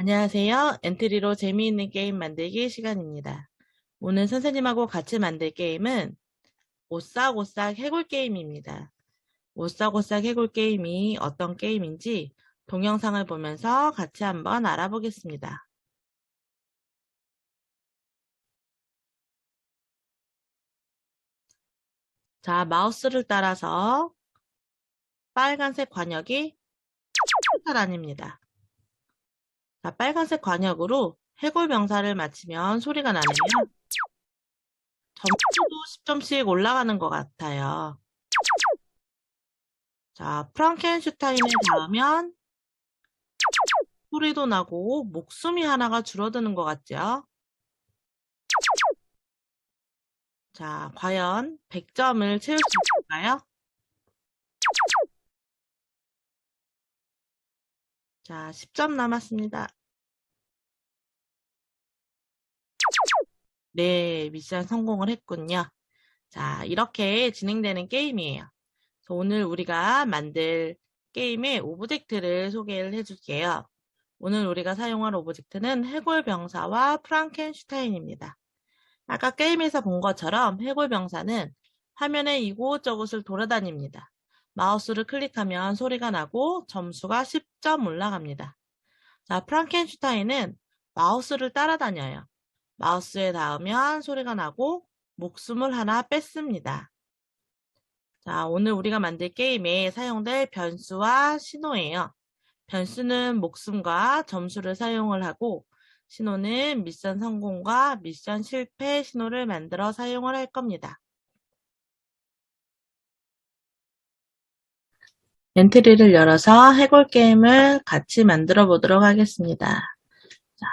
안녕하세요. 엔트리로 재미있는 게임 만들기 시간입니다. 오늘 선생님하고 같이 만들 게임은 오싹오싹 해골 게임입니다. 오싹오싹 해골 게임이 어떤 게임인지 동영상을 보면서 같이 한번 알아보겠습니다. 자, 마우스를 따라서 빨간색 관역이 다닙니다. 자, 빨간색 관역으로 해골 명사를 맞히면 소리가 나네요. 점수도 10점씩 올라가는 것 같아요. 자, 프랑켄슈타인을 닿으면 소리도 나고 목숨이 하나가 줄어드는 것 같죠? 자, 과연 100점을 채울 수 있을까요? 자, 10점 남았습니다. 네, 미션 성공을 했군요. 자, 이렇게 진행되는 게임이에요. 오늘 우리가 만들 게임의 오브젝트를 소개를 해줄게요. 오늘 우리가 사용할 오브젝트는 해골병사와 프랑켄슈타인입니다. 아까 게임에서 본 것처럼 해골병사는 화면에 이곳저곳을 돌아다닙니다. 마우스를 클릭하면 소리가 나고 점수가 10점 올라갑니다. 자, 프랑켄슈타인은 마우스를 따라다녀요. 마우스에 닿으면 소리가 나고 목숨을 하나 뺐습니다. 자, 오늘 우리가 만들 게임에 사용될 변수와 신호예요. 변수는 목숨과 점수를 사용을 하고 신호는 미션 성공과 미션 실패 신호를 만들어 사용을 할 겁니다. 엔트리를 열어서 해골 게임을 같이 만들어 보도록 하겠습니다. 자,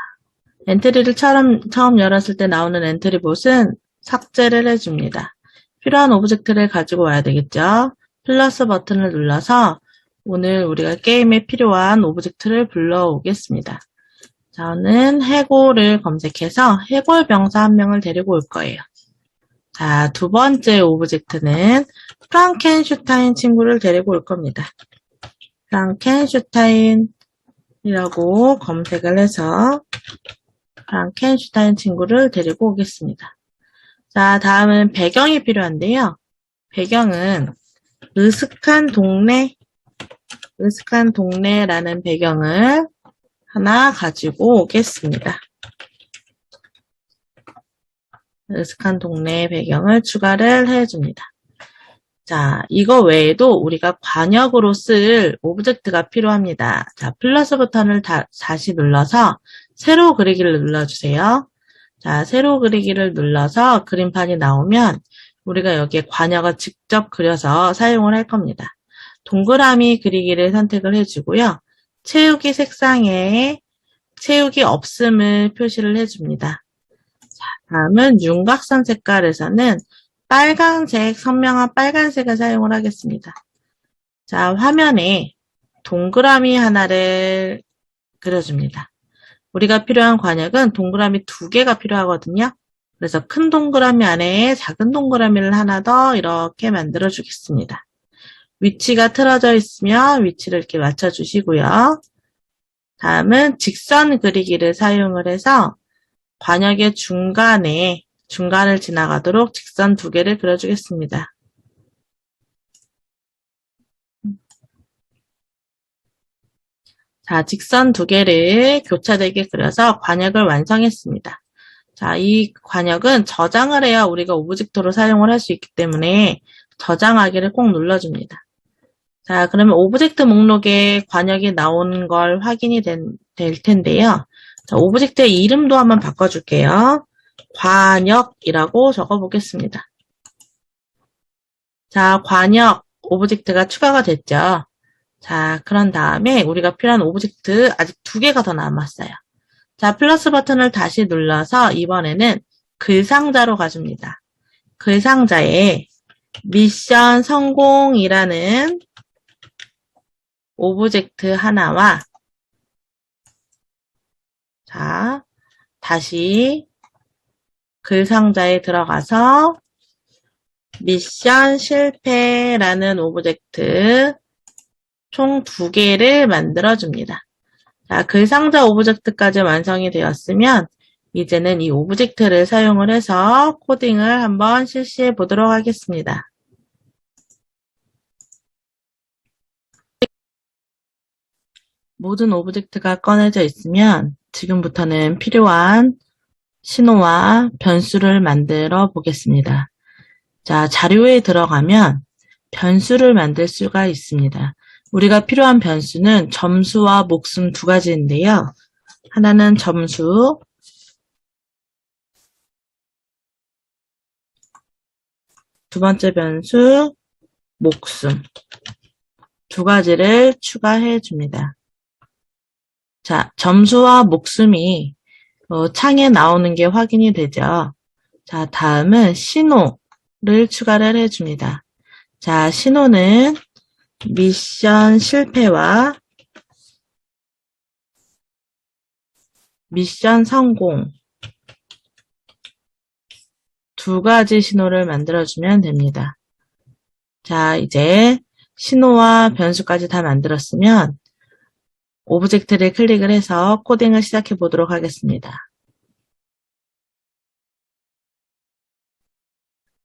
엔트리를 처음 열었을 때 나오는 엔트리 봇은 삭제를 해줍니다. 필요한 오브젝트를 가지고 와야 되겠죠. 플러스 버튼을 눌러서 오늘 우리가 게임에 필요한 오브젝트를 불러오겠습니다. 저는 해골을 검색해서 해골 병사 한 명을 데리고 올 거예요. 자, 두 번째 오브젝트는 프랑켄슈타인 친구를 데리고 올 겁니다. 프랑켄슈타인이라고 검색을 해서 프랑켄슈타인 친구를 데리고 오겠습니다. 자, 다음은 배경이 필요한데요. 배경은 으슥한 동네라는 배경을 하나 가지고 오겠습니다. 으슥한 동네의 배경을 추가를 해줍니다. 자, 이거 외에도 우리가 관역으로 쓸 오브젝트가 필요합니다. 자, 플러스 버튼을 다시 눌러서 세로 그리기를 눌러주세요. 자, 세로 그리기를 눌러서 그림판이 나오면 우리가 여기에 관역을 직접 그려서 사용을 할 겁니다. 동그라미 그리기를 선택을 해주고요. 채우기 색상에 채우기 없음을 표시를 해줍니다. 자, 다음은 윤곽선 색깔에서는 빨간색, 선명한 빨간색을 사용을 하겠습니다. 자, 화면에 동그라미 하나를 그려줍니다. 우리가 필요한 관역은 동그라미 2개가 필요하거든요. 그래서 큰 동그라미 안에 작은 동그라미를 하나 더 이렇게 만들어 주겠습니다. 위치가 틀어져 있으면 위치를 이렇게 맞춰주시고요. 다음은 직선 그리기를 사용을 해서 관역의 중간을 지나가도록 직선 2개를 그려주겠습니다. 자, 직선 2개를 교차되게 그려서 관역을 완성했습니다. 자, 이 관역은 저장을 해야 우리가 오브젝트로 사용을 할 수 있기 때문에 저장하기를 꼭 눌러줍니다. 자, 그러면 오브젝트 목록에 관역이 나오는 걸 확인이 될 텐데요. 자, 오브젝트의 이름도 한번 바꿔줄게요. 관역이라고 적어보겠습니다. 자, 관역 오브젝트가 추가가 됐죠. 자, 그런 다음에 우리가 필요한 오브젝트 아직 2개가 더 남았어요. 자, 플러스 버튼을 다시 눌러서 이번에는 글상자로 가줍니다. 글상자에 미션 성공이라는 오브젝트 하나와 자, 다시 글상자에 들어가서 미션 실패라는 오브젝트 총 2개를 만들어줍니다. 자, 글상자 오브젝트까지 완성이 되었으면 이제는 이 오브젝트를 사용을 해서 코딩을 한번 실시해 보도록 하겠습니다. 모든 오브젝트가 꺼내져 있으면 지금부터는 필요한 신호와 변수를 만들어 보겠습니다. 자, 자료에 들어가면 변수를 만들 수가 있습니다. 우리가 필요한 변수는 점수와 목숨 두 가지인데요. 하나는 점수, 두 번째 변수, 목숨. 두 가지를 추가해 줍니다. 자, 점수와 목숨이 창에 나오는 게 확인이 되죠. 자, 다음은 신호를 추가를 해줍니다. 자, 신호는 미션 실패와 미션 성공 두 가지 신호를 만들어주면 됩니다. 자, 이제 신호와 변수까지 다 만들었으면 오브젝트를 클릭을 해서 코딩을 시작해 보도록 하겠습니다.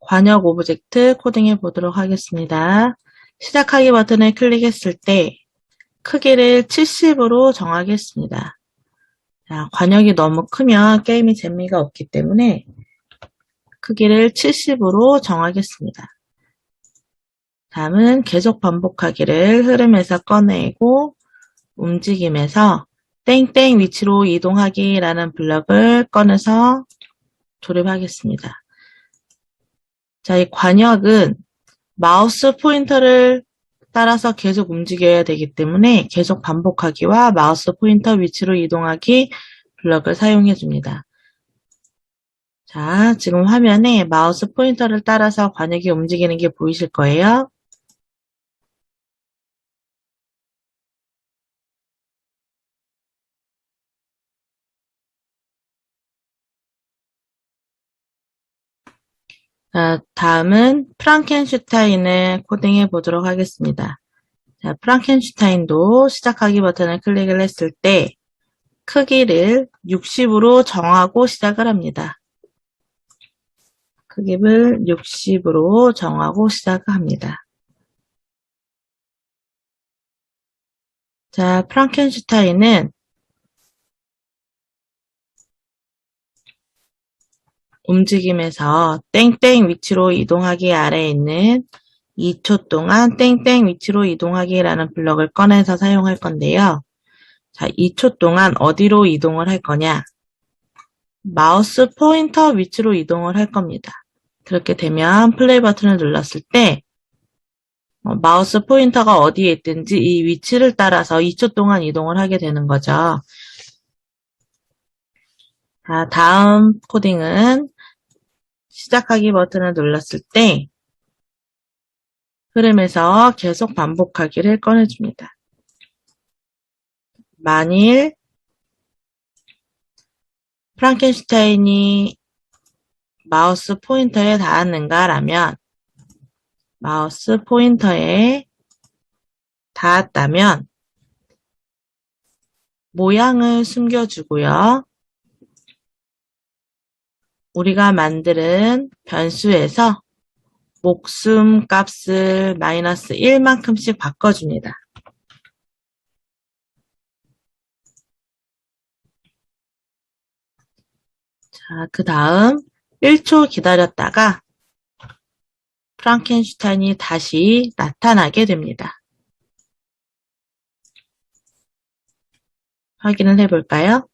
관역 오브젝트 코딩해 보도록 하겠습니다. 시작하기 버튼을 클릭했을 때 크기를 70으로 정하겠습니다. 자, 관역이 너무 크면 게임이 재미가 없기 때문에 크기를 70으로 정하겠습니다. 다음은 계속 반복하기를 흐름에서 꺼내고 움직임에서 땡땡 위치로 이동하기라는 블럭을 꺼내서 조립하겠습니다. 자, 이 관역은 마우스 포인터를 따라서 계속 움직여야 되기 때문에 계속 반복하기와 마우스 포인터 위치로 이동하기 블럭을 사용해 줍니다. 자, 지금 화면에 마우스 포인터를 따라서 관역이 움직이는 게 보이실 거예요. 자, 다음은 프랑켄슈타인을 코딩해 보도록 하겠습니다. 자, 프랑켄슈타인도 시작하기 버튼을 클릭을 했을 때 크기를 60으로 정하고 시작을 합니다. 크기를 60으로 정하고 시작을 합니다. 자, 프랑켄슈타인은 움직임에서 땡땡 위치로 이동하기 아래에 있는 2초 동안 땡땡 위치로 이동하기라는 블럭을 꺼내서 사용할 건데요. 자, 2초 동안 어디로 이동을 할 거냐? 마우스 포인터 위치로 이동을 할 겁니다. 그렇게 되면 플레이 버튼을 눌렀을 때 마우스 포인터가 어디에 있든지 이 위치를 따라서 2초 동안 이동을 하게 되는 거죠. 자, 다음 코딩은 시작하기 버튼을 눌렀을 때 흐름에서 계속 반복하기를 꺼내줍니다. 만일 프랑켄슈타인이 마우스 포인터에 닿았는가라면 마우스 포인터에 닿았다면 모양을 숨겨주고요. 우리가 만드는 변수에서 목숨 값을 마이너스 1만큼씩 바꿔줍니다. 자, 그 다음 1초 기다렸다가 프랑켄슈타인이 다시 나타나게 됩니다. 확인을 해볼까요?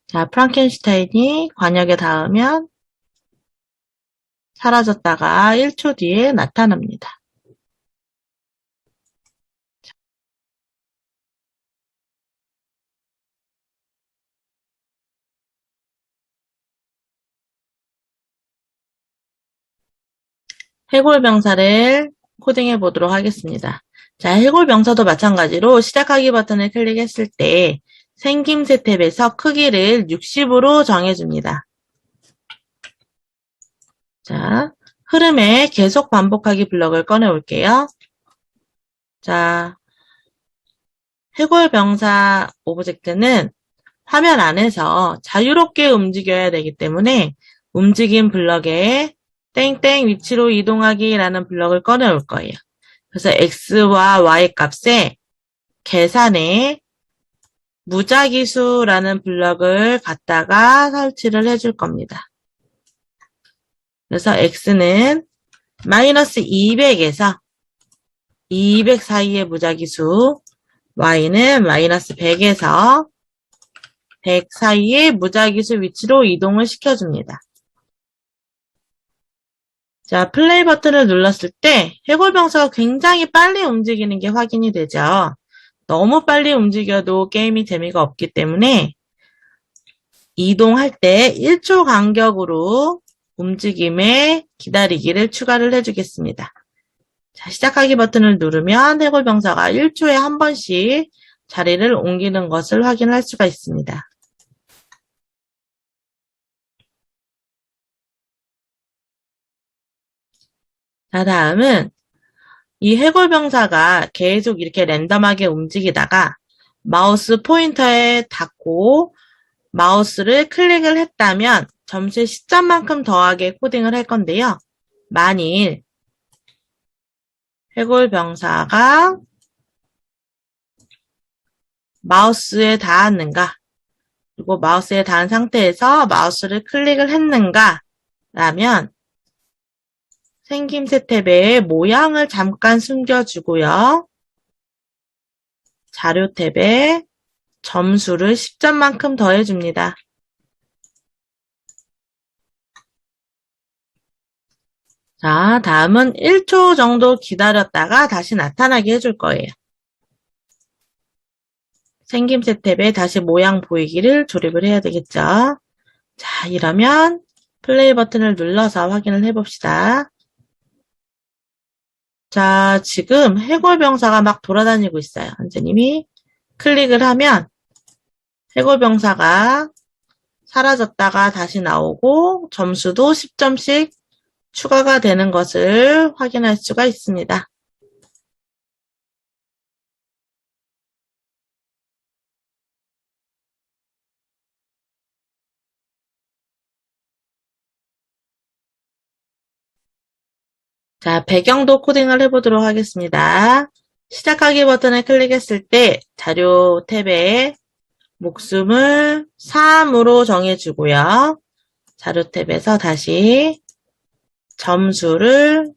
자, 프랑켄슈타인이 관역에 닿으면 사라졌다가 1초 뒤에 나타납니다. 해골병사를 코딩해 보도록 하겠습니다. 자, 해골병사도 마찬가지로 시작하기 버튼을 클릭했을 때 생김새 탭에서 크기를 60으로 정해줍니다. 자, 흐름에 계속 반복하기 블럭을 꺼내 올게요. 자, 해골병사 오브젝트는 화면 안에서 자유롭게 움직여야 되기 때문에 움직임 블럭에 땡땡 위치로 이동하기라는 블럭을 꺼내올 거예요. 그래서 x와 y 값에 계산에 무작위수라는 블럭을 갖다가 설치를 해줄 겁니다. 그래서 x는 마이너스 200에서 200 사이의 무작위수, y는 마이너스 100에서 100 사이의 무작위수 위치로 이동을 시켜줍니다. 자, 플레이 버튼을 눌렀을 때 해골병사가 굉장히 빨리 움직이는 게 확인이 되죠. 너무 빨리 움직여도 게임이 재미가 없기 때문에 이동할 때 1초 간격으로 움직임에 기다리기를 추가를 해주겠습니다. 자, 시작하기 버튼을 누르면 해골병사가 1초에 한 번씩 자리를 옮기는 것을 확인할 수가 있습니다. 자, 다음은 이 해골병사가 계속 이렇게 랜덤하게 움직이다가 마우스 포인터에 닿고 마우스를 클릭을 했다면 점수의 시점만큼 더하게 코딩을 할 건데요. 만일 해골병사가 마우스에 닿았는가, 그리고 마우스에 닿은 상태에서 마우스를 클릭을 했는가 라면 생김새 탭에 모양을 잠깐 숨겨주고요. 자료 탭에 점수를 10점만큼 더해줍니다. 자, 다음은 1초 정도 기다렸다가 다시 나타나게 해줄 거예요. 생김새 탭에 다시 모양 보이기를 조립을 해야 되겠죠. 자, 이러면 플레이 버튼을 눌러서 확인을 해봅시다. 자, 지금 해골병사가 막 돌아다니고 있어요. 선생님이 클릭을 하면 해골병사가 사라졌다가 다시 나오고 점수도 10점씩 추가가 되는 것을 확인할 수가 있습니다. 자, 배경도 코딩을 해보도록 하겠습니다. 시작하기 버튼을 클릭했을 때 자료 탭에 목숨을 3으로 정해주고요. 자료 탭에서 다시 점수를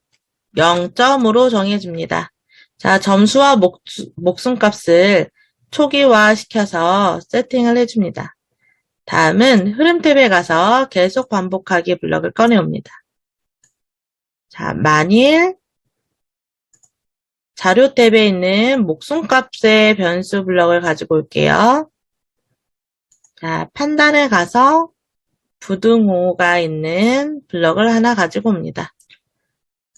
0점으로 정해줍니다. 자, 점수와 목숨값을 초기화 시켜서 세팅을 해줍니다. 다음은 흐름 탭에 가서 계속 반복하기 블럭을 꺼내옵니다. 자, 만일 자료 탭에 있는 목숨값의 변수 블럭을 가지고 올게요. 자, 판단에 가서 부등호가 있는 블럭을 하나 가지고 옵니다.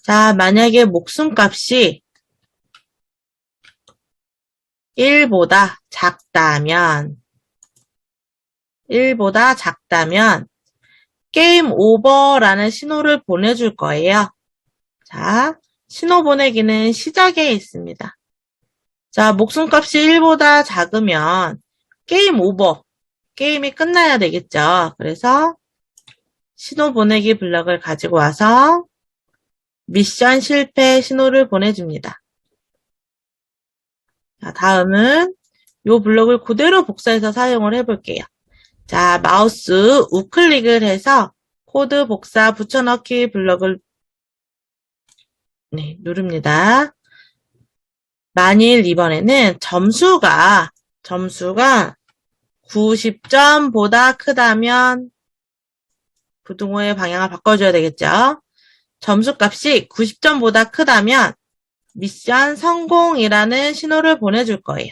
자, 만약에 목숨값이 1보다 작다면 게임 오버라는 신호를 보내줄 거예요. 자, 신호 보내기는 시작에 있습니다. 자, 목숨값이 1보다 작으면 게임 오버, 게임이 끝나야 되겠죠. 그래서 신호 보내기 블럭을 가지고 와서 미션 실패 신호를 보내줍니다. 자, 다음은 이 블럭을 그대로 복사해서 사용을 해볼게요. 자, 마우스 우클릭을 해서 코드 복사 붙여넣기 블럭을 누릅니다. 만일 이번에는 점수가 90점보다 크다면 부등호의 방향을 바꿔줘야 되겠죠. 점수값이 90점보다 크다면 미션 성공이라는 신호를 보내줄 거예요.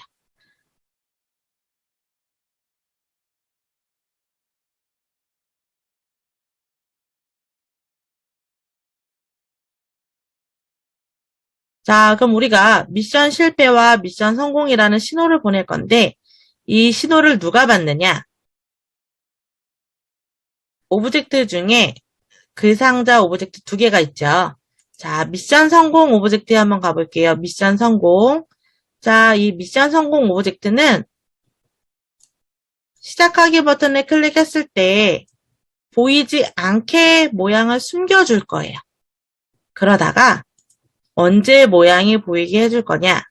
자, 그럼 우리가 미션 실패와 미션 성공이라는 신호를 보낼 건데 이 신호를 누가 받느냐? 오브젝트 중에 그 상자 오브젝트 두 개가 있죠. 자, 미션 성공 오브젝트에 한번 가볼게요. 미션 성공. 자, 이 미션 성공 오브젝트는 시작하기 버튼을 클릭했을 때 보이지 않게 모양을 숨겨줄 거예요. 그러다가 언제 모양이 보이게 해줄 거냐?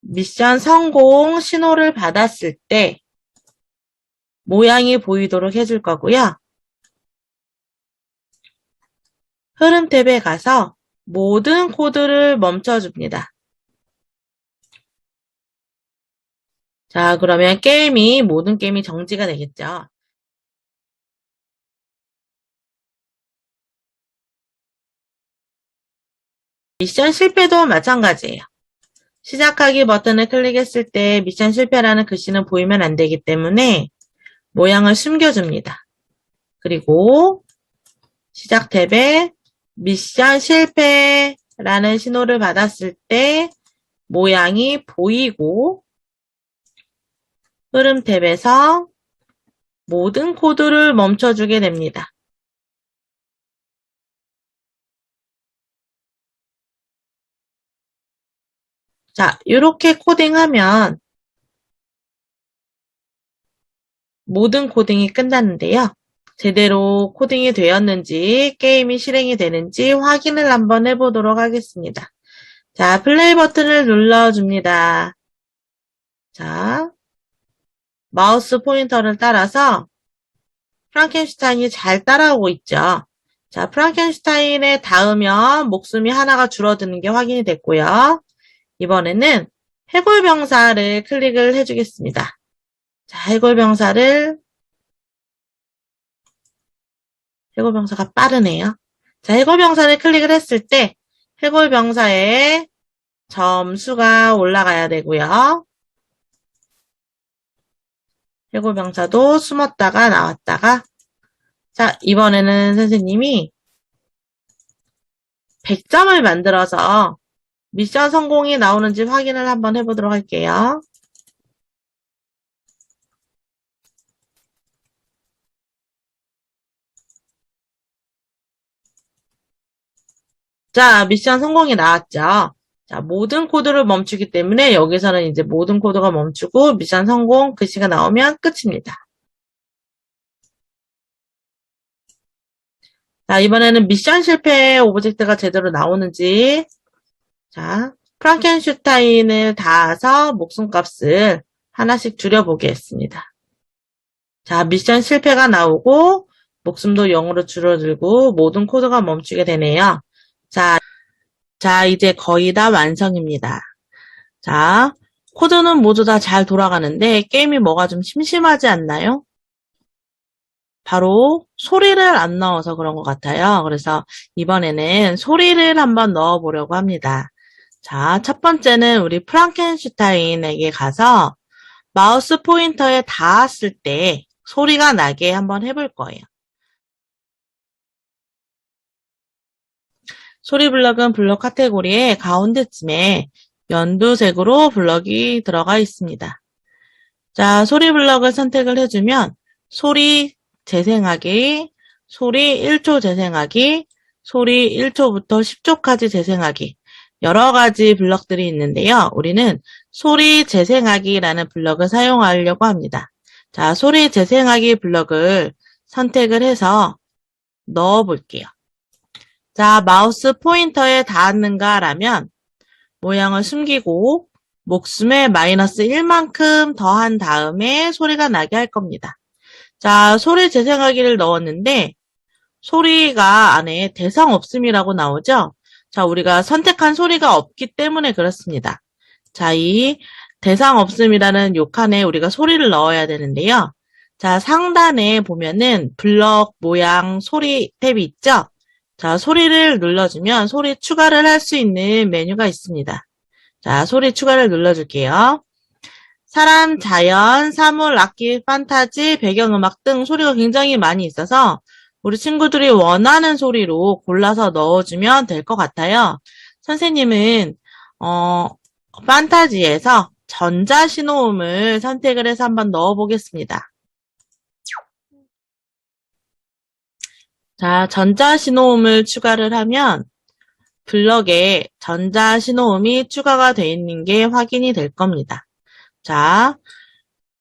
미션 성공 신호를 받았을 때 모양이 보이도록 해줄 거고요. 흐름 탭에 가서 모든 코드를 멈춰줍니다. 자, 그러면 모든 게임이 정지가 되겠죠. 미션 실패도 마찬가지예요. 시작하기 버튼을 클릭했을 때 미션 실패라는 글씨는 보이면 안 되기 때문에 모양을 숨겨줍니다. 그리고 시작 탭에 미션 실패라는 신호를 받았을 때 모양이 보이고 흐름 탭에서 모든 코드를 멈춰주게 됩니다. 자, 이렇게 코딩하면 모든 코딩이 끝났는데요. 제대로 코딩이 되었는지 게임이 실행이 되는지 확인을 한번 해보도록 하겠습니다. 자, 플레이 버튼을 눌러줍니다. 자, 마우스 포인터를 따라서 프랑켄슈타인이 잘 따라오고 있죠. 자, 프랑켄슈타인에 닿으면 목숨이 하나가 줄어드는 게 확인이 됐고요. 이번에는 해골병사를 클릭을 해주겠습니다. 자, 해골병사가 빠르네요. 자, 해골병사를 클릭을 했을 때 해골병사의 점수가 올라가야 되고요. 해골병사도 숨었다가 나왔다가 자, 이번에는 선생님이 100점을 만들어서 미션 성공이 나오는지 확인을 한번 해보도록 할게요. 자, 미션 성공이 나왔죠. 자, 모든 코드를 멈추기 때문에 여기서는 이제 모든 코드가 멈추고 미션 성공 글씨가 나오면 끝입니다. 자, 이번에는 미션 실패 오브젝트가 제대로 나오는지 자, 프랑켄슈타인을 닿아서 목숨값을 하나씩 줄여보겠습니다. 자, 미션 실패가 나오고 목숨도 0으로 줄어들고 모든 코드가 멈추게 되네요. 자, 이제 거의 다 완성입니다. 자, 코드는 모두 다 잘 돌아가는데 게임이 뭐가 좀 심심하지 않나요? 바로 소리를 안 넣어서 그런 것 같아요. 그래서 이번에는 소리를 한번 넣어보려고 합니다. 자, 첫 번째는 우리 프랑켄슈타인에게 가서 마우스 포인터에 닿았을 때 소리가 나게 한번 해볼 거예요. 소리 블럭은 블럭 카테고리의 가운데쯤에 연두색으로 블럭이 들어가 있습니다. 자, 소리 블럭을 선택을 해주면 소리 재생하기, 소리 1초 재생하기, 소리 1초부터 10초까지 재생하기 여러 가지 블럭들이 있는데요. 우리는 소리 재생하기라는 블럭을 사용하려고 합니다. 자, 소리 재생하기 블럭을 선택을 해서 넣어 볼게요. 자, 마우스 포인터에 닿았는가 라면 모양을 숨기고 목숨에 마이너스 1만큼 더한 다음에 소리가 나게 할 겁니다. 자, 소리 재생하기를 넣었는데 소리가 안에 대상 없음이라고 나오죠? 자, 우리가 선택한 소리가 없기 때문에 그렇습니다. 자, 이 대상 없음이라는 요 칸에 우리가 소리를 넣어야 되는데요. 자, 상단에 보면은 블럭 모양 소리 탭이 있죠? 자, 소리를 눌러주면 소리 추가를 할 수 있는 메뉴가 있습니다. 자, 소리 추가를 눌러줄게요. 사람, 자연, 사물, 악기, 판타지, 배경음악 등 소리가 굉장히 많이 있어서 우리 친구들이 원하는 소리로 골라서 넣어주면 될 것 같아요. 선생님은 판타지에서 전자신호음을 선택을 해서 한번 넣어보겠습니다. 자, 전자신호음을 추가를 하면 블럭에 전자신호음이 추가가 되어 있는 게 확인이 될 겁니다. 자,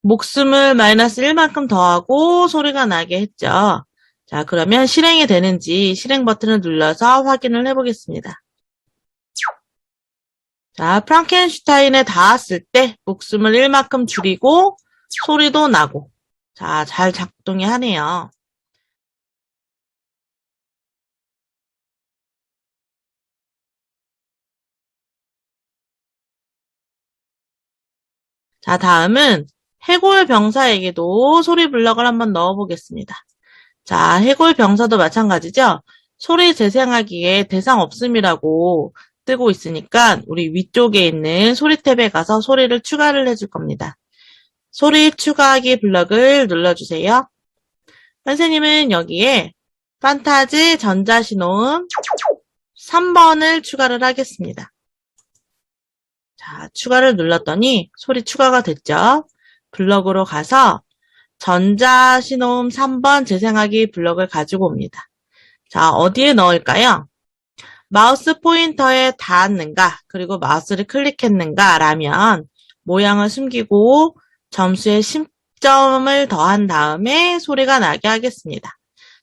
목숨을 마이너스 1만큼 더하고 소리가 나게 했죠. 자, 그러면 실행이 되는지 실행 버튼을 눌러서 확인을 해보겠습니다. 자, 프랑켄슈타인에 닿았을 때 목숨을 1만큼 줄이고 소리도 나고, 자, 잘 작동이 하네요. 자, 다음은 해골 병사에게도 소리 블럭을 한번 넣어보겠습니다. 자, 해골 병사도 마찬가지죠? 소리 재생하기에 대상 없음이라고 뜨고 있으니까 우리 위쪽에 있는 소리 탭에 가서 소리를 추가를 해줄 겁니다. 소리 추가하기 블럭을 눌러주세요. 선생님은 여기에 판타지 전자신호음 3번을 추가를 하겠습니다. 자, 추가를 눌렀더니 소리 추가가 됐죠? 블럭으로 가서 전자신호음 3번 재생하기 블럭을 가지고 옵니다. 자, 어디에 넣을까요? 마우스 포인터에 닿았는가, 그리고 마우스를 클릭했는가 라면 모양을 숨기고 점수에 10점을 더한 다음에 소리가 나게 하겠습니다.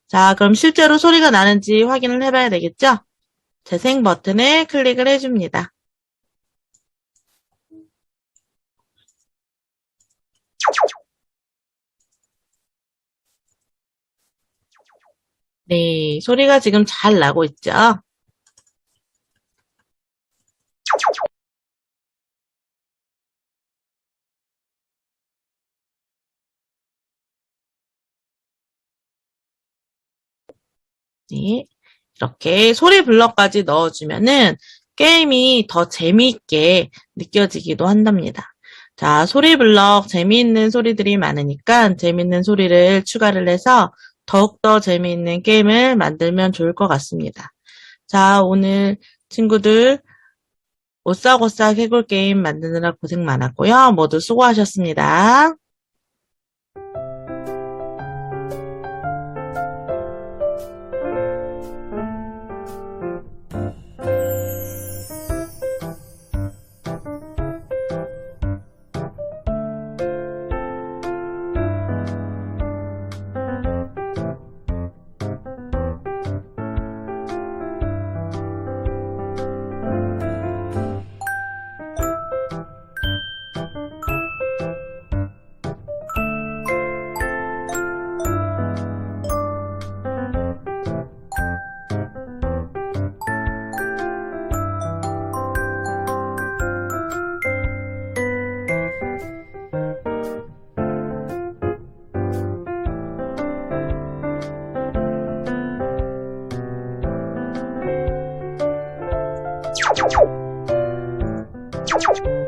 자, 그럼 실제로 소리가 나는지 확인을 해봐야 되겠죠? 재생 버튼을 클릭을 해줍니다. 네, 소리가 지금 잘 나고 있죠? 네, 이렇게 소리 블럭까지 넣어주면은 게임이 더 재미있게 느껴지기도 한답니다. 자, 소리 블럭 재미있는 소리들이 많으니까 재미있는 소리를 추가를 해서 더욱더 재미있는 게임을 만들면 좋을 것 같습니다. 자, 오늘 친구들 오싹오싹 해골 게임 만드느라 고생 많았고요. 모두 수고하셨습니다. you